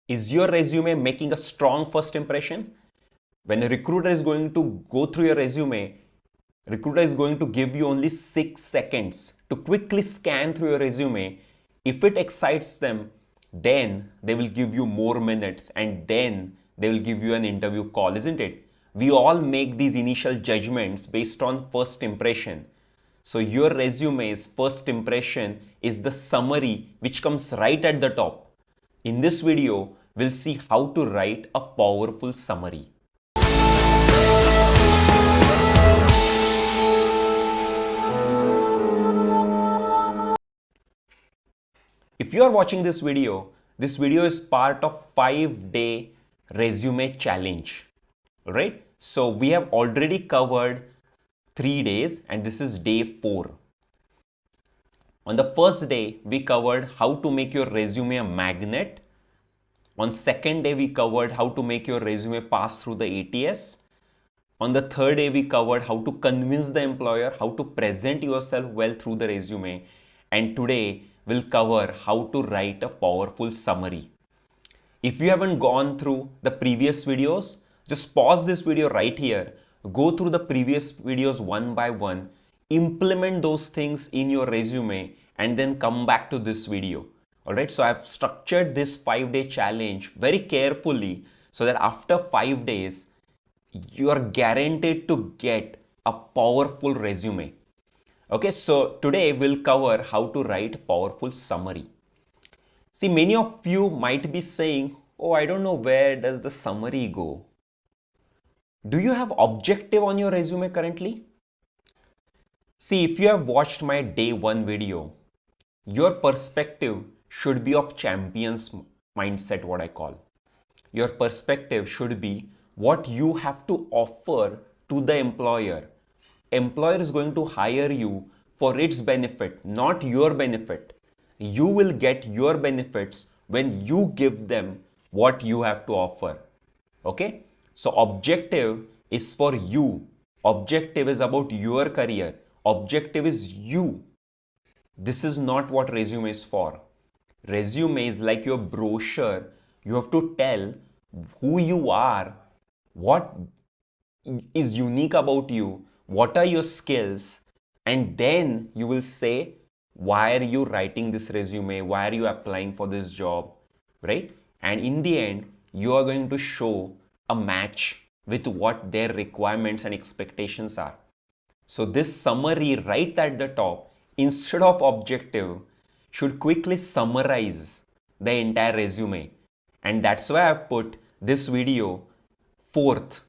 Is your resume making a strong first impression? When a recruiter is going to go through your resume, recruiter is going to give you only 6 seconds to quickly scan through your resume. If it excites them, then they will give you more minutes and then they will give you an interview call, isn't it? We all make these initial judgments based on first impression. So your resume's first impression is the summary which comes right at the top. In this video, we'll see how to write a powerful summary. If you are watching this video is part of 5-day resume challenge. Alright, so we have already covered 3 days and this is day 4. On the first day, we covered how to make your resume a magnet. On second day, we covered how to make your resume pass through the ATS. On the third day, we covered how to convince the employer, how to present yourself well through the resume. And today, we'll cover how to write a powerful summary. If you haven't gone through the previous videos, just pause this video right here, go through the previous videos one by one, implement those things in your resume, and then come back to this video. Alright, so I've structured this 5-day challenge very carefully so that after 5 days, you are guaranteed to get a powerful resume. Okay, so today we'll cover how to write powerful summary. See, many of you might be saying, oh, I don't know, where does the summary go? Do you have objective on your resume currently? See, if you have watched my day 1 video, your perspective should be of champion's mindset, what I call. Your perspective should be what you have to offer to the employer. Employer is going to hire you for its benefit, not your benefit. You will get your benefits when you give them what you have to offer. Okay? So objective is for you. Objective is about your career. Objective is you. This is not what resume is for. Resume is like your brochure. You have to tell who you are, what is unique about you, what are your skills, and then you will say why are you writing this resume, why are you applying for this job, right? And in the end, you are going to show a match with what their requirements and expectations are. So this summary right at the top, instead of objective, should quickly summarize the entire resume. And that's why I've put this video fourth.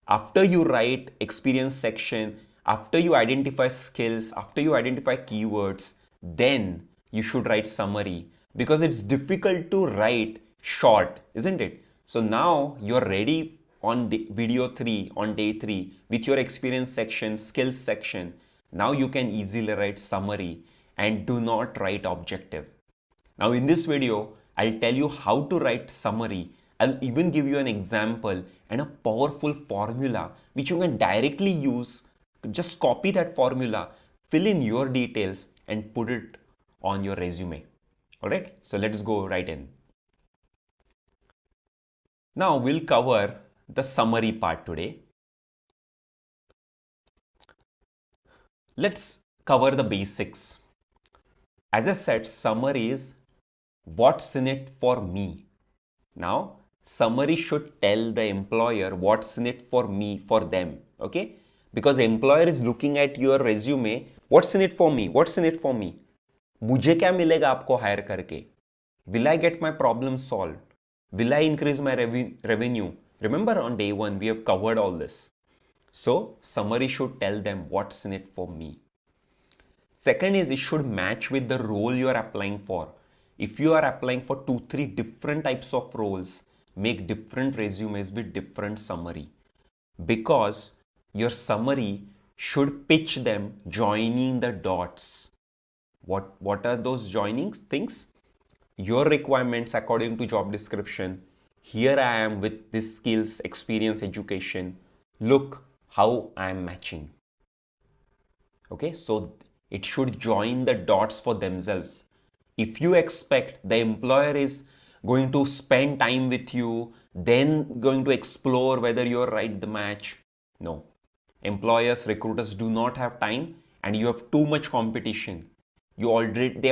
After you write experience section, after you identify skills, after you identify keywords, then you should write summary, because it's difficult to write short, isn't it? So now you're ready on video 3 on day 3 with your experience section, skills section. Now you can easily write summary and do not write objective. Now in this video, I'll tell you how to write summary. I'll even give you an example and a powerful formula which you can directly use. Just copy that formula, fill in your details and put it on your resume. Alright, so let's go right in. Now we'll cover the summary part today. Let's cover the basics. As I said, summary is what's in it for me. Now, summary should tell the employer what's in it for me, for them. Okay? Because the employer is looking at your resume, what's in it for me? What's in it for me? मुझे क्या मिलेगा आपको higher करके? Will I get my problem solved? Will I increase my revenue? Remember on day 1 we have covered all this. So summary should tell them what's in it for me. Second is it should match with the role you are applying for. If you are applying for 2-3 different types of roles, make different resumes with different summary, because your summary should pitch them joining the dots. What are those joining things? Your requirements according to job description. Here I am with this skills, experience, education. Look how I am matching. Okay, so it should join the dots for themselves. If you expect the employer is going to spend time with you, then going to explore whether you're right the match. No. Employers, recruiters do not have time, and you have too much competition. They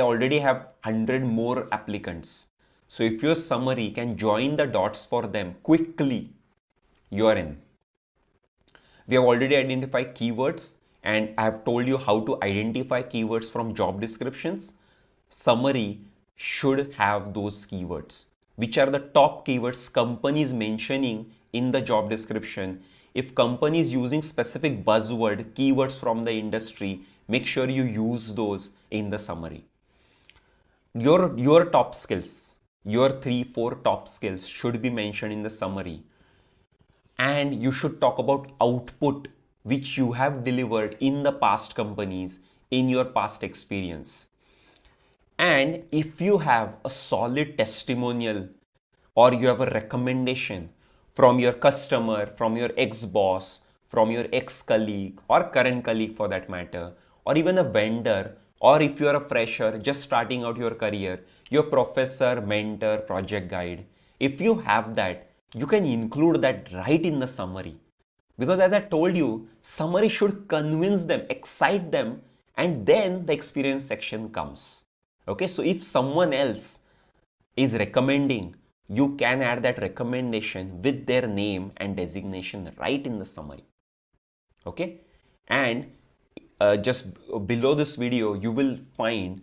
already have 100 more applicants. So if your summary can join the dots for them quickly, you are in. We have already identified keywords, and I have told you how to identify keywords from job descriptions. Summary should have those keywords. Which are the top keywords companies mentioning in the job description? If company is using specific buzzword keywords from the industry, make sure you use those in the summary. Your top skills, your 3-4 top skills should be mentioned in the summary. And you should talk about output which you have delivered in the past companies, in your past experience. And if you have a solid testimonial or you have a recommendation from your customer, from your ex-boss, from your ex-colleague or current colleague for that matter, or even a vendor, or if you are a fresher just starting out your career, your professor, mentor, project guide, if you have that, you can include that right in the summary. Because as I told you, summary should convince them, excite them, and then the experience section comes. Okay, so if someone else is recommending, you can add that recommendation with their name and designation right in the summary. Okay, and just below this video, you will find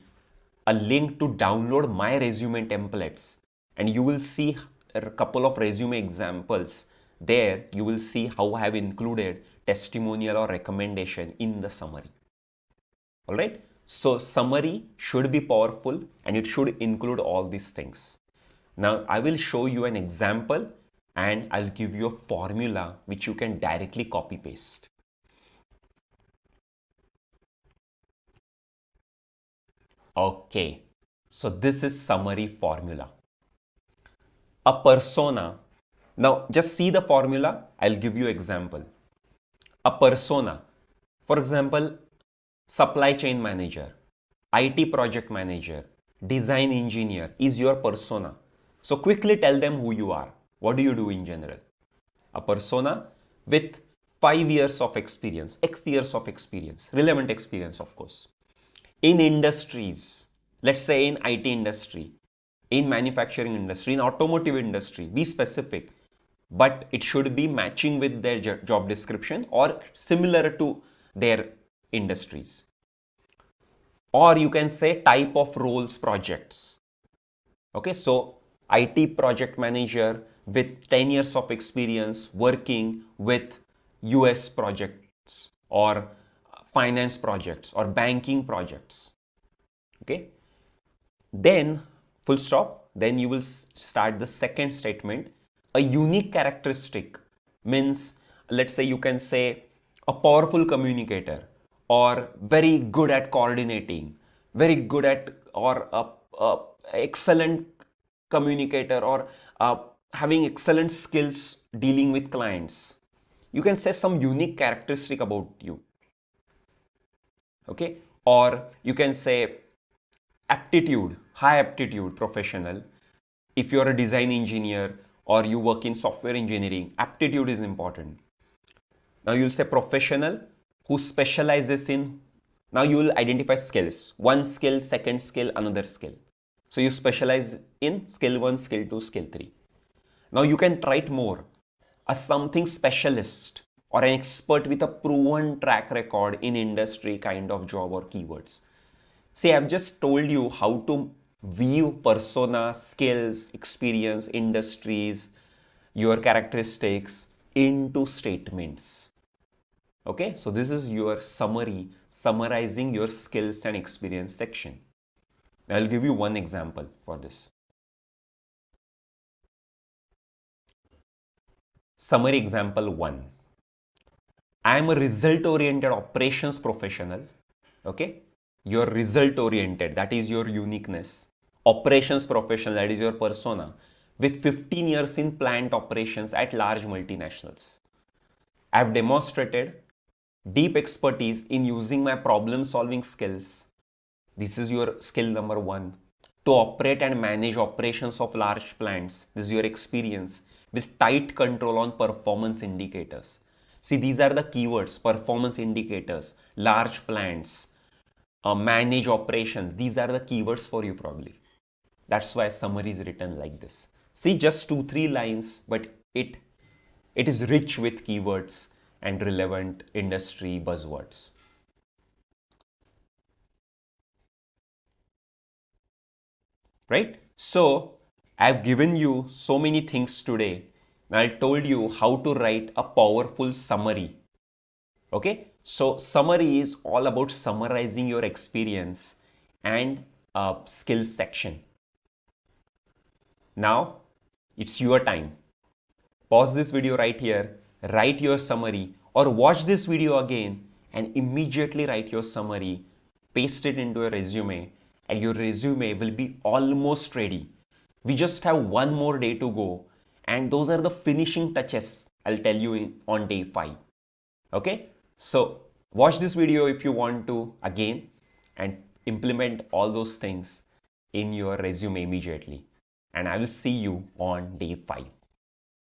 a link to download my resume templates, and you will see a couple of resume examples. There you will see how I have included testimonial or recommendation in the summary. All right, so summary should be powerful and it should include all these things. Now I will show you an example and I'll give you a formula which you can directly copy paste. Okay, so this is summary formula. A persona. Now just see the formula. I'll give you example. A persona. For example, supply chain manager, IT project manager, design engineer is your persona. So quickly tell them who you are. What do you do in general? A persona with 5 years of experience, X years of experience, relevant experience of course. In industries, let's say in IT industry, in manufacturing industry, in automotive industry, be specific, but it should be matching with their job description or similar to their industries. Or you can say type of roles, projects. Okay, so IT project manager with 10 years of experience working with US projects or finance projects or banking projects. Okay, then full stop, then you will start the second statement. A unique characteristic means, let's say you can say a powerful communicator or very good at coordinating, very good at or excellent communicator or having excellent skills dealing with clients. You can say some unique characteristic about you. Okay, or you can say aptitude, high aptitude professional. If you're a design engineer or you work in software engineering, aptitude is important. Now you'll say professional who specializes in, now you will identify skills, one skill, second skill, another skill. So you specialize in skill 1, skill 2, skill 3. Now you can write more, a something specialist or an expert with a proven track record in industry kind of job or keywords. See, I've just told you how to view persona, skills, experience, industries, your characteristics into statements. Okay, so this is your summary, summarizing your skills and experience section. I'll give you one example for this. Summary example 1. I am a result-oriented operations professional. Okay, you're result-oriented, that is your uniqueness. Operations professional, that is your persona, with 15 years in plant operations at large multinationals. I've demonstrated deep expertise in using my problem-solving skills. This is your skill number 1. to operate and manage operations of large plants. This is your experience with tight control on performance indicators. See, these are the keywords: performance indicators, large plants, manage operations. These are the keywords for you probably. That's why summary is written like this. See, just 2-3 lines, but it is rich with keywords and relevant industry buzzwords. Right? So I've given you so many things today. I told you how to write a powerful summary. Okay? So summary is all about summarizing your experience and skills section. Now it's your time. Pause this video right here, write your summary, or watch this video again and immediately write your summary, paste it into a resume, and your resume will be almost ready. We just have one more day to go, and those are the finishing touches I'll tell you on day 5. Okay, so watch this video if you want to again and implement all those things in your resume immediately, and I will see you on day 5.